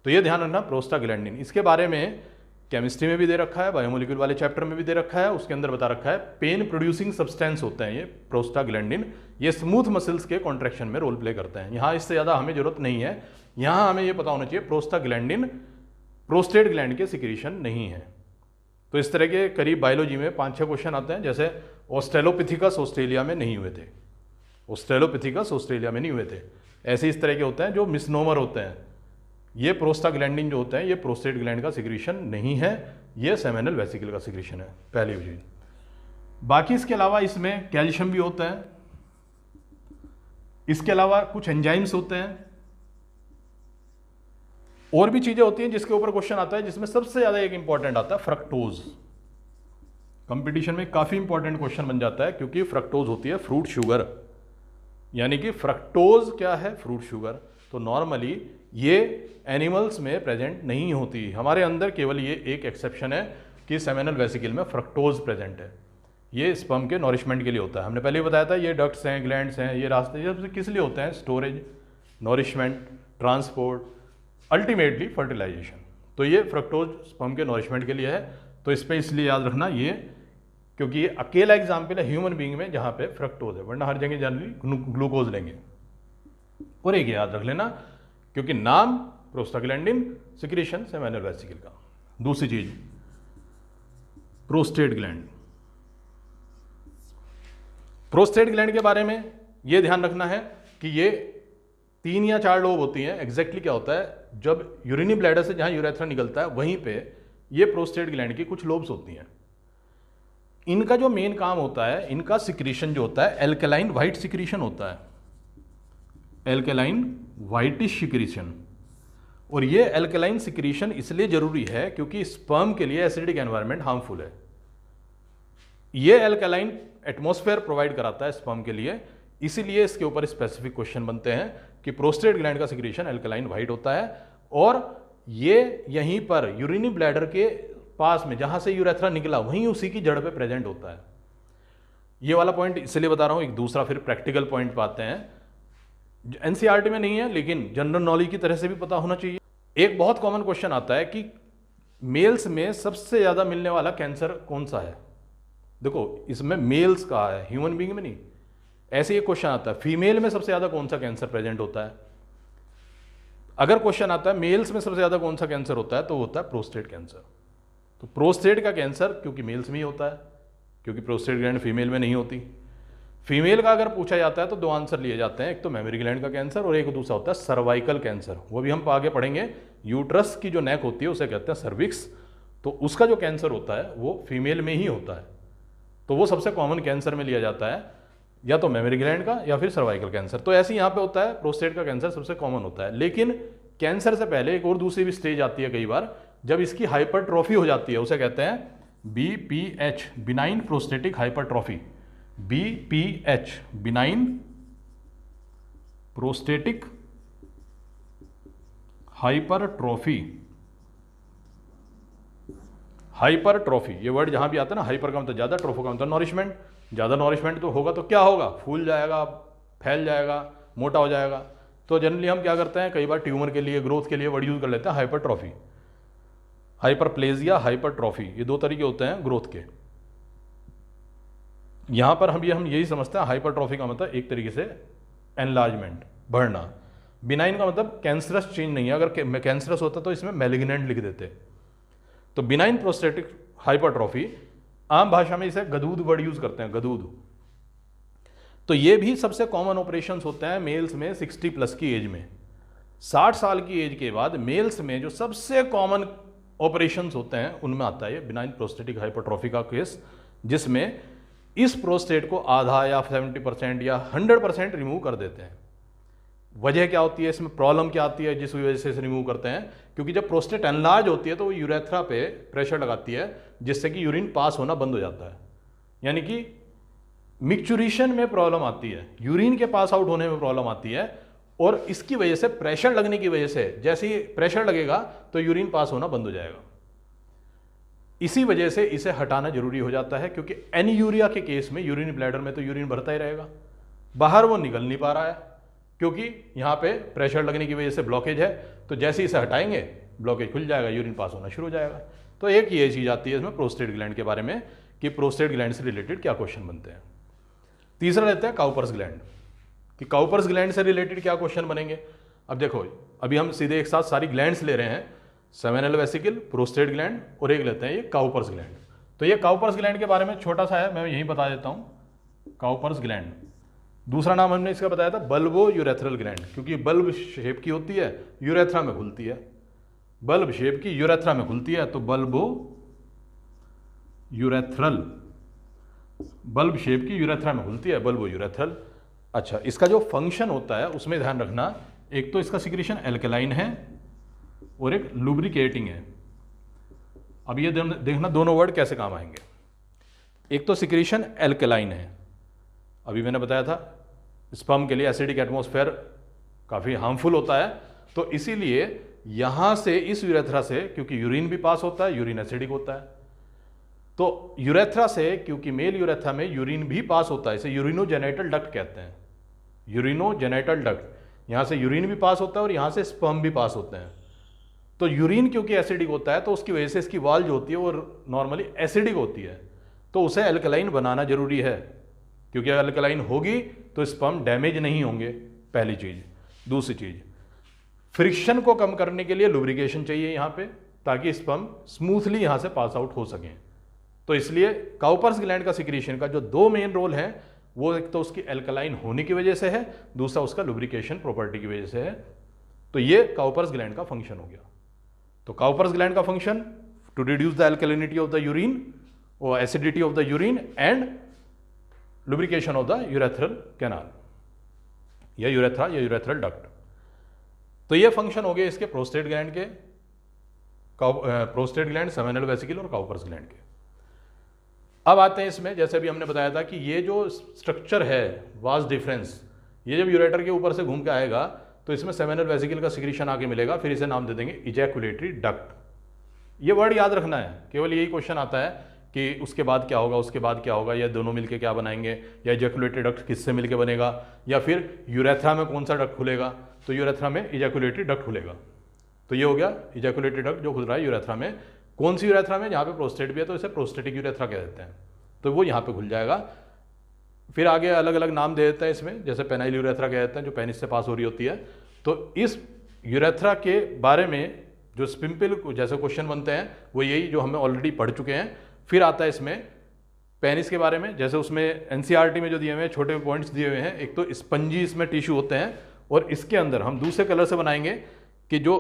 तो ये ध्यान रखना प्रोस्टाग्लैंडिन। इसके बारे में केमिस्ट्री में भी दे रखा है, बायोमोलिक्यूल वाले चैप्टर में भी दे रखा है, उसके अंदर बता रखा है पेन प्रोड्यूसिंग सब्सटेंस होते हैं ये प्रोस्टाग्लैंडिन। ये स्मूथ मसल्स के कॉन्ट्रैक्शन में रोल प्ले करते हैं। यहाँ इससे ज़्यादा हमें जरूरत नहीं है, यहाँ हमें ये पता होना चाहिए प्रोस्टाग्लैंडिन प्रोस्टेट ग्लैंड के सिक्रीशन नहीं है। तो इस तरह के करीब बायोलॉजी में 5-6 क्वेश्चन आते हैं, जैसे ऑस्ट्रेलोपिथिकस ऑस्ट्रेलिया में नहीं हुए थे, ऑस्ट्रेलोपिथिकस ऑस्ट्रेलिया में नहीं हुए थे, ऐसे इस तरह के होते हैं जो मिसनोमर होते हैं। ये प्रोस्टाग्लैंडिन जो होते हैं ये प्रोस्टेट ग्लैंड का सिक्रीशन नहीं है, ये सेमेनल वेसिकल का सिक्रीशन है, पहली चीज। बाकी इसके अलावा इसमें कैल्शियम भी होता है, इसके अलावा कुछ एंजाइम्स होते हैं, और भी चीजें होती हैं जिसके ऊपर क्वेश्चन आता है, जिसमें सबसे ज्यादा एक इंपॉर्टेंट आता है फ्रक्टोज। कंपटीशन में काफी इंपॉर्टेंट क्वेश्चन बन जाता है क्योंकि फ्रक्टोज होती है फ्रूट शुगर, यानी कि फ्रक्टोज क्या है, फ्रूट शुगर। तो नॉर्मली ये एनिमल्स में प्रेजेंट नहीं होती, हमारे अंदर केवल ये एक एक्सेप्शन है कि सेमेनल वेसिकल में फ्रक्टोज प्रेजेंट है। ये स्पर्म के नॉरिशमेंट के लिए होता है, हमने पहले बताया था। ये डक्ट्स हैं, ग्लैंड्स हैं, ये रास्ते, ये सबसे किस लिए होते हैं, storage, nourishment, transport, ultimately fertilisation. तो ये फ्रक्टोज स्पर्म के नॉरिशमेंट के लिए है। तो इस पर इसलिए याद रखना ये, क्योंकि ये अकेला एग्जाम्पल है ह्यूमन बीइंग में जहाँ पे फ्रक्टोज है, वरना हर जगह जनरली ग्लूकोज लेंगे। और एक याद रख लेना, क्योंकि नाम प्रोस्टाग्लैंडिन, सिक्रीशन सेमेनल वेसिकल का। दूसरी चीज प्रोस्टेट ग्लैंड। प्रोस्टेट ग्लैंड के बारे में यह ध्यान रखना है कि ये 3 या 4 लोब होती हैं। एग्जैक्टली क्या होता है, जब यूरिनी ब्लैडर से जहां यूरेथ्रा निकलता है वहीं पे ये प्रोस्टेट ग्लैंड की कुछ लोब्स होती हैं। इनका जो मेन काम होता है, इनका सिक्रीशन जो होता है एल्कलाइन व्हाइट सिक्रीशन होता है, एल्कलाइन व्हाइटिश सिक्रीशन। और ये एल्कलाइन सिक्रीशन इसलिए जरूरी है क्योंकि स्पर्म के लिए एसिडिक एनवायरनमेंट हार्मफुल है। ये एल्कलाइन एटमॉस्फेयर प्रोवाइड कराता है स्पर्म के लिए, इसीलिए इसके ऊपर स्पेसिफिक क्वेश्चन बनते हैं कि प्रोस्टेट ग्लैंड का सिक्रीशन एल्कलाइन व्हाइट होता है, और ये यहीं पर यूरिनी ब्लैडर के पास में जहां से यूरेथ्रा निकला वहीं उसी की जड़ पे प्रेजेंट होता है। ये वाला पॉइंट इसलिए बता रहा हूं। एक दूसरा फिर प्रैक्टिकल पॉइंट पाते हैं, एनसीईआरटी में नहीं है लेकिन जनरल नॉलेज की तरह से भी पता होना चाहिए। एक बहुत कॉमन क्वेश्चन आता है कि मेल्स में सबसे ज्यादा मिलने वाला कैंसर कौन सा है। देखो इसमें मेल्स का है, ह्यूमन बीइंग में नहीं। ऐसे एक क्वेश्चन आता है फीमेल में सबसे ज्यादा कौन सा कैंसर प्रेजेंट होता है। अगर क्वेश्चन आता है मेल्स में सबसे ज्यादा कौन सा कैंसर होता है, तो होता है प्रोस्टेट कैंसर। तो प्रोस्टेट का कैंसर क्योंकि मेल्स में ही होता है, क्योंकि प्रोस्टेट ग्लैंड फीमेल में नहीं होती। फीमेल का अगर पूछा जाता है तो 2 आंसर लिए जाते हैं, एक तो मेमोरी ग्लैंड का कैंसर और एक दूसरा होता है सर्वाइकल कैंसर। वो भी हम आगे पढ़ेंगे। यूट्रस की जो नेक होती है उसे कहते हैं सर्विक्स, तो उसका जो कैंसर होता है वो फीमेल में ही होता है। तो वो सबसे कॉमन कैंसर में लिया जाता है, या तो मेमोरी ग्लैंड का या फिर सर्वाइकल कैंसर। तो ऐसे यहाँ पे होता है, प्रोस्टेट का कैंसर सबसे कॉमन होता है। लेकिन कैंसर से पहले एक और दूसरी भी स्टेज आती है कई बार, जब इसकी हाइपरट्रॉफी हो जाती है उसे कहते हैं BPH, benign prostatic hypertrophy. BPH, benign prostatic hypertrophy. Hypertrophy ये वर्ड जहां भी आता है ना, हाइपर का मतलब ज्यादा, ट्रोफो का मतलब नॉरिशमेंट। ज्यादा नॉरिशमेंट तो होगा तो क्या होगा, फूल जाएगा, फैल जाएगा, मोटा हो जाएगा। तो जनरली हम क्या करते हैं, कई बार ट्यूमर के लिए, ग्रोथ के लिए वर्ड यूज कर लेते हैं हाइपरट्रॉफी। हाइपरप्लेजिया, हाइपरट्रॉफी, ये दो तरीके होते हैं ग्रोथ के। यहां पर हम यही समझते हैं हाइपरट्रॉफी का मतलब एक तरीके से एनलार्जमेंट, बढ़ना। बिनाइन का मतलब कैंसरस चेंज नहीं है, अगर कैंसरस होता तो इसमें मैलिग्नेंट लिख देते। तो बिनाइन प्रोस्टेटिक हाइपरट्रॉफी, आम भाषा में इसे गदूद वर्ड यूज करते हैं, गदूद। तो ये भी सबसे कॉमन ऑपरेशंस होते हैं मेल्स में 60 प्लस की एज में। 60 साल की एज के बाद मेल्स में जो सबसे कॉमन ऑपरेशंस होते हैं उनमें आता है बिनाइन प्रोस्टेटिक हाइपरट्रॉफी का केस, जिसमें इस प्रोस्टेट को आधा या 70% या 100% रिमूव कर देते हैं। वजह क्या होती है, इसमें प्रॉब्लम क्या आती है जिस वजह से इसे रिमूव करते हैं? क्योंकि जब प्रोस्टेट एनलार्ज होती है तो वो यूरेथ्रा पे प्रेशर लगाती है, जिससे कि यूरिन पास होना बंद हो जाता है। यानी कि मिक्चुरेशन में प्रॉब्लम आती है, यूरिन के पास आउट होने में प्रॉब्लम आती है, और इसकी वजह से, प्रेशर लगने की वजह से, जैसे ही प्रेशर लगेगा तो यूरिन पास होना बंद हो जाएगा। इसी वजह से इसे हटाना जरूरी हो जाता है, क्योंकि एनीयूरिया के केस में यूरिन ब्लैडर में तो यूरिन भरता ही रहेगा, बाहर वो निकल नहीं पा रहा है, क्योंकि यहाँ पे प्रेशर लगने की वजह से ब्लॉकेज है। तो जैसे ही इसे हटाएंगे ब्लॉकेज खुल जाएगा, यूरिन पास होना शुरू हो जाएगा। तो एक ये चीज आती है इसमें प्रोस्टेट ग्लैंड के बारे में, कि प्रोस्टेट ग्लैंड से रिलेटेड क्या क्वेश्चन बनते हैं। तीसरा रहता है काउपर्स ग्लैंड, कि काउपर्स ग्लैंड से रिलेटेड क्या क्वेश्चन बनेंगे। अब देखो, अभी हम सीधे एक साथ सारी ग्लैंड्स ले रहे हैं, सेमिनल वेसिकल, प्रोस्टेट ग्लैंड, और एक लेते हैं ये काउपर्स ग्लैंड। तो ये काउपर्स ग्लैंड के बारे में छोटा सा है, मैं यही बता देता हूँ। काउपर्स ग्लैंड, दूसरा नाम हमने इसका बताया था बल्बो यूरेथ्रल ग्लैंड, क्योंकि बल्ब शेप की होती है, यूरेथ्रा में खुलती है। बल्ब शेप की यूरेथ्रा में खुलती है, तो बल्बो यूरेथ्रल, बल्ब शेप की यूरेथ्रा में खुलती है, बल्बो यूरेथ्रल। अच्छा, इसका जो फंक्शन होता है उसमें ध्यान रखना, एक तो इसका सिक्रीशन एल्कलाइन है और एक लुब्रिकेटिंग है। अब ये देखना दोनों वर्ड कैसे काम आएंगे। एक तो सिक्रीशन एल्कलाइन है, अभी मैंने बताया था स्पर्म के लिए एसिडिक एटमॉस्फेयर काफ़ी हार्मफुल होता है, तो इसीलिए यहां से इस यूरेथ्रा से, क्योंकि यूरिन भी पास होता है, यूरिन एसिडिक होता है, तो यूरेथ्रा से, क्योंकि मेल यूरेथ्रा में यूरिन भी पास होता है, इसे यूरिनोजेनिटल डक्ट कहते हैं। यूरिनोजेनिटल डक्ट, यहां से यूरिन भी पास होता है और यहां से स्पर्म भी पास होते हैं। तो यूरिन क्योंकि एसिडिक होता है, तो उसकी वजह से इसकी वॉल जो होती है वो नॉर्मली एसिडिक होती है, तो उसे एल्कलाइन बनाना जरूरी है, क्योंकि अगर अल्कलाइन होगी तो स्पर्म डैमेज नहीं होंगे, पहली चीज। दूसरी चीज, फ्रिक्शन को कम करने के लिए लुब्रिकेशन चाहिए यहाँ पे, ताकि स्पर्म स्मूथली यहाँ से पास आउट हो सकें। तो इसलिए काउपर्स ग्लैंड का सिक्रीशन का जो दो मेन रोल है, वो एक तो उसकी एल्कलाइन होने की वजह से है, दूसरा उसका लुब्रिकेशन प्रॉपर्टी की वजह से है। तो ये काउपर्स ग्लैंड का फंक्शन हो गया। तो काउपर्स ग्लैंड का function to reduce the alkalinity of the urine और acidity of the urine and lubrication of the urethral canal या यूरेथ्रा या यूरेथ्रल डक्ट। तो ये फंक्शन हो गए इसके प्रोस्टेट ग्लैंड के, प्रोस्टेट ग्लैंड, सेमिनल वेसिकल और काउपर्स ग्लैंड के। अब आते हैं इसमें, जैसे अभी हमने बताया था कि ये जो स्ट्रक्चर है वास डिफरेंस, ये जब यूरेटर के ऊपर से घूम के आएगा तो इसमें सेमिनल वेसिकल का सिक्रीशन आके मिलेगा, फिर इसे नाम दे देंगे इजैकुलेटरी डक्ट। ये वर्ड याद रखना है, केवल यही क्वेश्चन आता है कि उसके बाद क्या होगा, उसके बाद क्या होगा, या दोनों मिलके क्या बनाएंगे, या इजैकुलेटरी डक्ट किससे मिलके बनेगा, या फिर यूरेथ्रा में कौन सा डक्ट खुलेगा, तो यूरेथ्रा में इजैकुलेटरी डक्ट खुलेगा। तो ये हो गया इजैकुलेटरी डक्ट जो खुल रहा है यूरेथ्रा में। कौन सी यूरेथ्रा में? जहाँ पे प्रोस्टेट भी है तो इसे प्रोस्टेटिक यूरेथ्रा कह देते हैं, तो वो यहाँ पे खुल जाएगा। फिर आगे अलग अलग नाम दे देता है इसमें, जैसे पेनाइल यूरेथ्रा कह देते हैं जो पेनिस से पास हो रही होती है। तो इस यूरेथ्रा के बारे में जो सिंपल जैसे क्वेश्चन बनते हैं वो यही जो हमें ऑलरेडी पढ़ चुके हैं। फिर आता है इसमें पेनिस के बारे में, जैसे उसमें एनसीईआरटी में जो दिए हुए हैं छोटे पॉइंट्स दिए हुए हैं। एक तो स्पंजी इसमें टिश्यू होते हैं, और इसके अंदर हम दूसरे कलर से बनाएंगे कि जो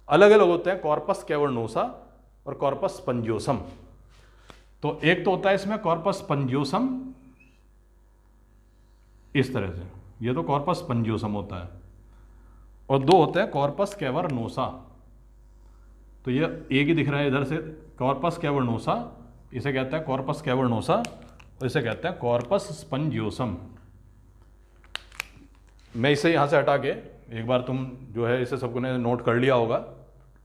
अलग अलग होते हैं, कॉर्पस कैवर्नोसा और कॉर्पस स्पंजियोसम। तो एक तो होता है इसमें कॉर्पस स्पंजियोसम इस तरह से, ये तो कॉर्पस स्पंजियोसम होता है, और दो होते हैं कॉर्पस कैवर्नोसा तो ये एक ही दिख रहा है इधर से, कॉर्पस कैवर्नोसा, इसे कहते हैं कॉर्पस कैवर्नोसा और इसे कहते हैं कॉर्पस स्पंजियोसम। मैं इसे यहाँ से हटा के, एक बार तुम जो है इसे सबको ने नोट कर लिया होगा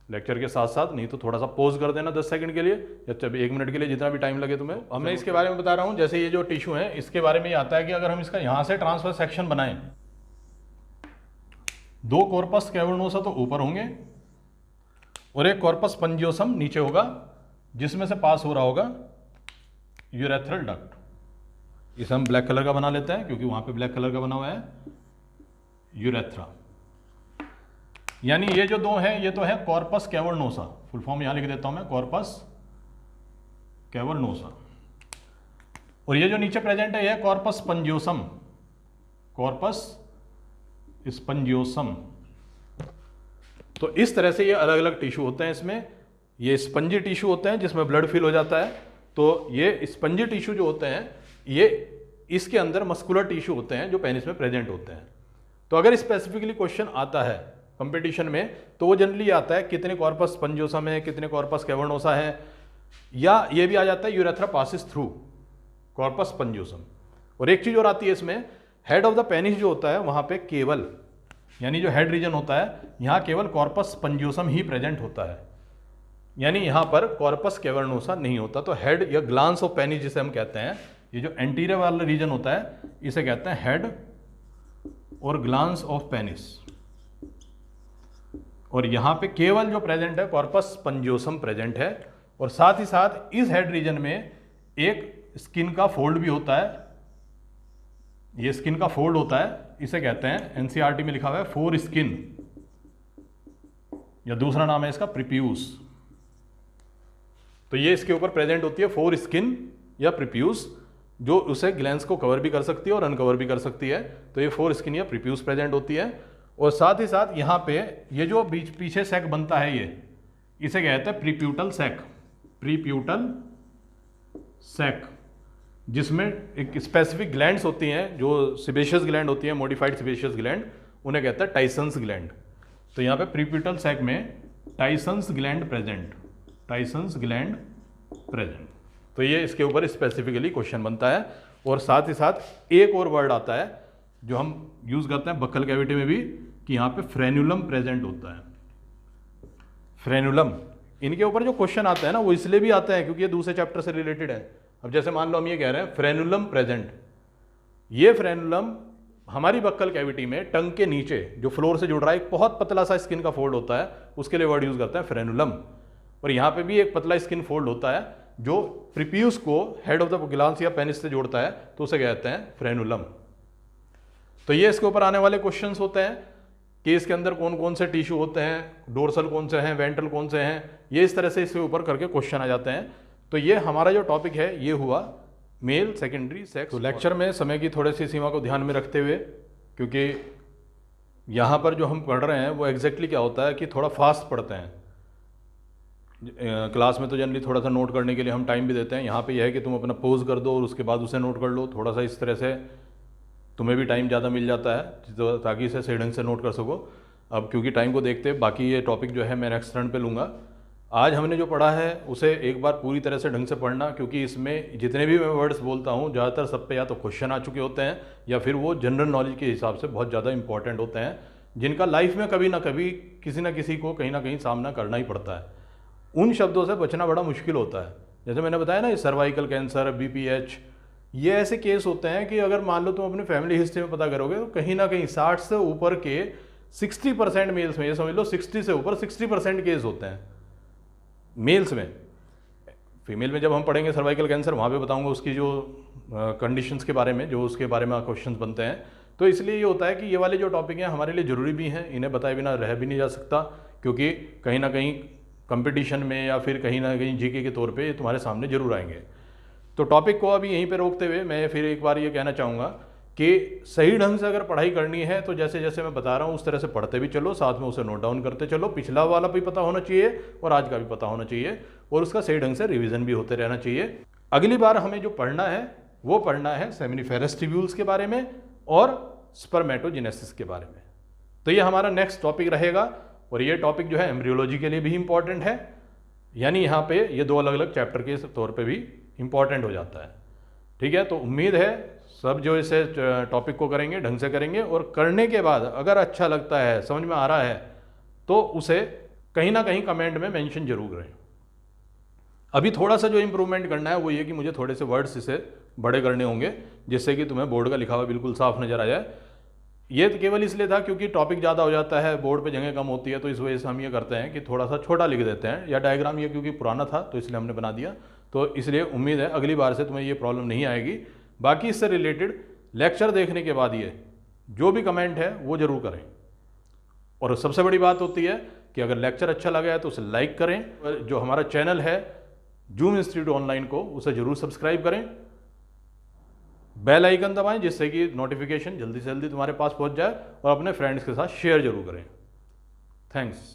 लेक्चर के साथ साथ, नहीं तो थोड़ा सा पॉज कर देना 10 सेकंड के लिए या 1 मिनट के लिए, जितना भी टाइम लगे तुम्हें। अब मैं इसके बारे में बता रहा हूँ, जैसे ये जो टिश्यू है इसके बारे में ये आता है कि अगर हम इसका यहाँ से ट्रांसफर सेक्शन बनाएं, 2 कॉर्पस कैवर्नोसा तो ऊपर होंगे और एक कॉर्पस स्पंजियोसम नीचे होगा, जिसमें से पास हो रहा होगा यूरेथ्रल डक्ट। इसे हम ब्लैक कलर का बना लेते हैं क्योंकि वहां पे ब्लैक कलर का बना हुआ है यूरेथ्रा। यानी ये जो 2 हैं ये तो है कॉर्पस कैवर्नोसा, फुल फॉर्म यहां लिख देता हूं मैं, कॉर्पस कैवर्नोसा। और ये जो नीचे प्रेजेंट है ये कॉर्पस स्पंजियोसम, कॉर्पस स्पंजियोसम। तो इस तरह से ये अलग अलग टिश्यू होते हैं। इसमें ये स्पंजी टिश्यू होते हैं जिसमें ब्लड फिल हो जाता है। तो ये स्पंजी टिश्यू जो होते हैं ये इसके अंदर मस्कुलर टिश्यू होते हैं जो पेनिस में प्रेजेंट होते हैं। तो अगर स्पेसिफिकली क्वेश्चन आता है कंपटीशन में तो वो जनरली आता है कितने कॉर्पस स्पंजियोसम है, कितने कॉर्पस कैवर्नोसा है, या ये भी आ जाता है urethra passes through corpus spongiosum. और एक चीज और आती है इसमें, हेड ऑफ द पेनिस जो होता है वहां पे केवल, यानी जो हेड रीजन होता है यहाँ केवल कॉर्पस स्पंजियोसम ही प्रेजेंट होता है, यानी यहाँ पर कॉर्पस कैवर्नोसा नहीं होता। तो हेड या ग्लांस ऑफ पेनिस जिसे हम कहते हैं, ये जो एंटीरियर वाला रीजन होता है इसे कहते हैं हेड और ग्लांस ऑफ पेनिस। और यहाँ पे केवल जो प्रेजेंट है कॉर्पस स्पंजियोसम प्रेजेंट है। और साथ ही साथ इस हेड रीजन में एक स्किन का फोल्ड भी होता है, ये स्किन का फोल्ड होता है, इसे कहते हैं, एनसीईआरटी में लिखा हुआ है फोर स्किन, या दूसरा नाम है इसका प्रीप्यूस। तो ये इसके ऊपर प्रेजेंट होती है फोर स्किन या प्रीप्यूस, जो उसे ग्लैंस को कवर भी कर सकती है और अनकवर भी कर सकती है। तो ये फोर स्किन या प्रीप्यूस प्रेजेंट होती है। और साथ ही साथ यहाँ पे ये जो बीच पीछे सेक बनता है ये, इसे कहते हैं प्रीप्यूटल सेक, प्रीप्यूटल सेक, जिसमें एक स्पेसिफिक ग्लैंड्स होती हैं जो सिबेशियस ग्लैंड होती हैं, मॉडिफाइड सिबेशियस ग्लैंड, उन्हें कहते हैं टाइसन्स ग्लैंड। तो यहाँ पे प्रीप्यूटल सेक में टाइसन्स ग्लैंड प्रेजेंट, टाइसन्स ग्लैंड प्रेजेंट। तो ये इसके ऊपर स्पेसिफिकली क्वेश्चन बनता है। और साथ ही साथ एक और वर्ड आता है जो हम यूज करते हैं बक्कल कैविटी में भी, कि यहाँ पे फ्रेन्युलम प्रेजेंट होता है, फ्रेन्युलम। इनके ऊपर जो क्वेश्चन आता है ना वो इसलिए भी आता है क्योंकि ये दूसरे चैप्टर से रिलेटेड है। अब जैसे मान लो हम ये कह रहे हैं फ्रेन्युलम प्रेजेंट, ये फ्रेन्युलम हमारी बक्कल कैविटी में टंग के नीचे जो फ्लोर से जुड़ रहा है एक बहुत पतला सा स्किन का फोल्ड होता है, उसके लिए वर्ड यूज करते हैं फ्रेन्युलम। और यहाँ पे भी एक पतला स्किन फोल्ड होता है जो प्रीप्यूस को हेड ऑफ द ग्लांस या पेनिस से जोड़ता है, तो उसे कहते हैं फ्रेन्युलम। तो ये इसके ऊपर आने वाले क्वेश्चंस होते हैं कि इसके अंदर कौन कौन से टिश्यू होते हैं, डोर्सल कौन से हैं, वेंट्रल कौन से हैं, ये इस तरह से इसके ऊपर करके क्वेश्चन आ जाते हैं। तो ये हमारा जो टॉपिक है ये हुआ मेल सेकेंडरी सेक्स। तो लेक्चर में समय की थोड़ी सी सीमा को ध्यान में रखते हुए, क्योंकि यहाँ पर जो हम पढ़ रहे हैं वो एग्जैक्टली क्या होता है कि थोड़ा फास्ट पढ़ते हैं। क्लास में तो जनरली थोड़ा सा नोट करने के लिए हम टाइम भी देते हैं, यहाँ पे यह है कि तुम अपना पोज कर दो और उसके बाद उसे नोट कर लो, थोड़ा सा इस तरह से तुम्हें भी टाइम ज़्यादा मिल जाता है तो ताकि इसे सही ढंग से नोट कर सको। अब क्योंकि टाइम को देखते बाकी ये टॉपिक जो है मैं नेक्स्ट टर्न पे लूँगा। आज हमने जो पढ़ा है उसे एक बार पूरी तरह से ढंग से पढ़ना, क्योंकि इसमें जितने भी मैं वर्ड्स बोलता हूँ ज़्यादातर सब पे या तो क्वेश्चन आ चुके होते हैं या फिर वो जनरल नॉलेज के हिसाब से बहुत ज़्यादा इंपॉर्टेंट होते हैं, जिनका लाइफ में कभी ना कभी किसी ना किसी को कहीं ना कहीं सामना करना ही पड़ता है। उन शब्दों से बचना बड़ा मुश्किल होता है। जैसे मैंने बताया ना, ये सर्वाइकल कैंसर, BPH, ये ऐसे केस होते हैं कि अगर मान लो तुम अपनी फैमिली हिस्ट्री में पता करोगे तो कहीं ना कहीं 60 से ऊपर के 60% मेल्स में, ये समझ लो 60 से ऊपर 60% केस होते हैं मेल्स में। फीमेल में जब हम पढ़ेंगे सर्वाइकल कैंसर, वहाँ पे बताऊंगा उसकी जो कंडीशंस के बारे में, जो उसके बारे में क्वेश्चंस बनते हैं। तो इसलिए ये होता है कि ये वाले जो टॉपिक हैं हमारे लिए ज़रूरी भी हैं, इन्हें बताए बिना रह भी नहीं जा सकता, क्योंकि कहीं ना कहीं कंपटीशन में या फिर कहीं ना कहीं जीके के तौर पे ये तुम्हारे सामने जरूर आएंगे। तो टॉपिक को अभी यहीं पे रोकते हुए मैं फिर एक बार ये कहना चाहूँगा कि सही ढंग से अगर पढ़ाई करनी है तो जैसे जैसे मैं बता रहा हूँ उस तरह से पढ़ते भी चलो, साथ में उसे नोट डाउन करते चलो। पिछला वाला भी पता होना चाहिए और आज का भी पता होना चाहिए, और उसका सही ढंग से रिविजन भी होते रहना चाहिए। अगली बार हमें जो पढ़ना है वो पढ़ना है सेमिनिफेरस ट्यूब्यूल्स के बारे में और स्पर्मेटोजेनेसिस के बारे में। तो ये हमारा नेक्स्ट टॉपिक रहेगा। और ये टॉपिक जो है एम्ब्रियोलॉजी के लिए भी इम्पॉर्टेंट है, यानी यहाँ पे ये दो अलग अलग चैप्टर के तौर पे भी इम्पॉर्टेंट हो जाता है। ठीक है, तो उम्मीद है सब जो इसे टॉपिक को करेंगे ढंग से करेंगे, और करने के बाद अगर अच्छा लगता है, समझ में आ रहा है, तो उसे कहीं ना कहीं कमेंट में मेंशन जरूर करें। अभी थोड़ा सा जो इम्प्रूवमेंट करना है वो ये कि मुझे थोड़े से वर्ड्स इसे बड़े करने होंगे, जिससे कि तुम्हें बोर्ड का लिखा हुआ बिल्कुल साफ नजर आ जाए। ये तो केवल इसलिए था क्योंकि टॉपिक ज़्यादा हो जाता है, बोर्ड पे जगह कम होती है, तो इस वजह से हम ये करते हैं कि थोड़ा सा छोटा लिख देते हैं, या डायग्राम ये क्योंकि पुराना था तो इसलिए हमने बना दिया। तो इसलिए उम्मीद है अगली बार से तुम्हें ये प्रॉब्लम नहीं आएगी। बाकी इससे रिलेटेड लेक्चर देखने के बाद ये जो भी कमेंट है वो ज़रूर करें, और सबसे बड़ी बात होती है कि अगर लेक्चर अच्छा लगा है तो उसे लाइक करें, और जो हमारा चैनल है जूम इंस्टीट्यूट ऑनलाइन को उसे ज़रूर सब्सक्राइब करें, बेल आइकन दबाएं जिससे कि नोटिफिकेशन जल्दी से जल्दी तुम्हारे पास पहुंच जाए, और अपने फ्रेंड्स के साथ शेयर जरूर करें। थैंक्स।